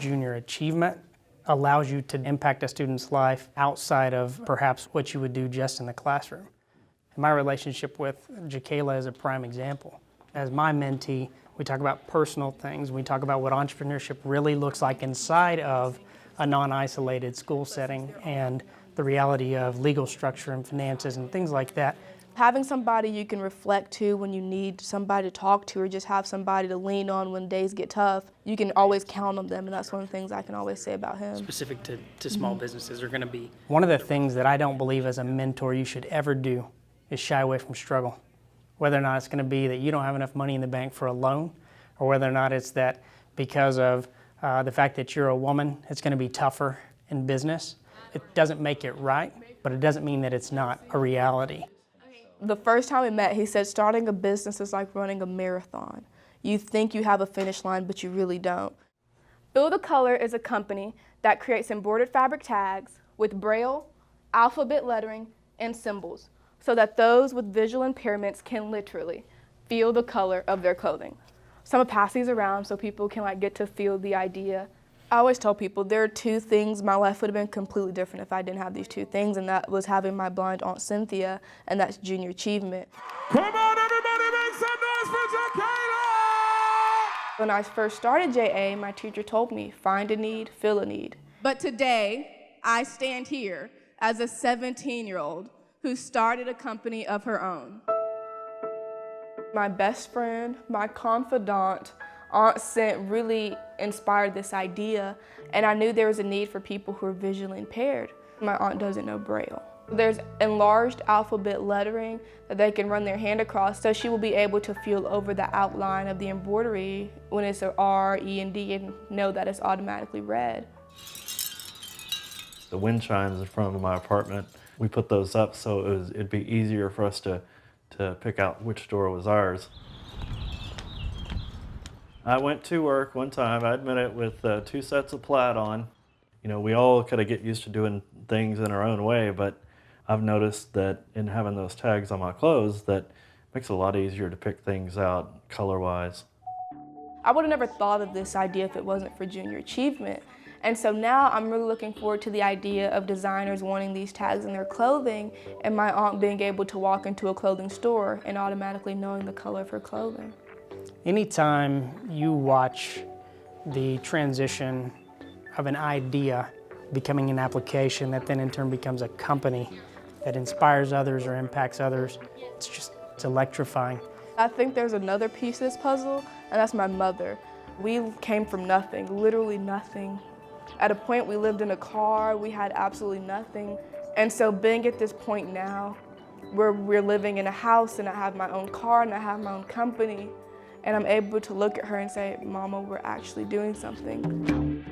junior achievement allows you to impact a student's life outside of perhaps what you would do just in the classroom. And my relationship with Jakayla is a prime example. As my mentee, we talk about personal things. We talk about what entrepreneurship really looks like inside of a non-isolated school setting and the reality of legal structure and finances and things like that. Having somebody you can reflect to when you need somebody to talk to or just have somebody to lean on when days get tough, you can always count on them, and that's one of the things I can always say about him. Specific to small businesses are going to be. One of the things that I don't believe as a mentor you should ever do is shy away from struggle. Whether or not it's going to be that you don't have enough money in the bank for a loan, or whether or not it's that because of the fact that you're a woman, it's going to be tougher in business. It doesn't make it right, but it doesn't mean that it's not a reality. The first time we met, he said starting a business is like running a marathon. You think you have a finish line, but you really don't. Build a Color is a company that creates embroidered fabric tags with braille, alphabet lettering, and symbols so that those with visual impairments can literally feel the color of their clothing. So I'm gonna pass these around so people can get to feel the idea. I always tell people there are two things. My life would have been completely different if I didn't have these two things, and that was having my blind Aunt Cynthia, and that's junior achievement. Come on, everybody, make some noise for Jakayla! When I first started JA, my teacher told me, find a need, fill a need. But today, I stand here as a 17-year-old who started a company of her own. My best friend, my confidant, Aunt Cent really inspired this idea, and I knew there was a need for people who are visually impaired. My aunt doesn't know Braille. There's enlarged alphabet lettering that they can run their hand across, so she will be able to feel over the outline of the embroidery when it's an R, E, and D and know that it's automatically read. The wind chimes in front of my apartment, we put those up so it'd be easier for us to pick out which door was ours. I went to work one time, I admit it, with 2 sets of plaid on. You know, we all kind of get used to doing things in our own way, but I've noticed that in having those tags on my clothes, that makes it a lot easier to pick things out color-wise. I would have never thought of this idea if it wasn't for junior achievement. And so now I'm really looking forward to the idea of designers wanting these tags in their clothing and my aunt being able to walk into a clothing store and automatically knowing the color of her clothing. Anytime you watch the transition of an idea becoming an application that then in turn becomes a company that inspires others or impacts others, it's electrifying. I think there's another piece to this puzzle, and that's my mother. We came from nothing, literally nothing. At a point we lived in a car, we had absolutely nothing. And so being at this point now, where we're living in a house and I have my own car and I have my own company, and I'm able to look at her and say, Mama, we're actually doing something.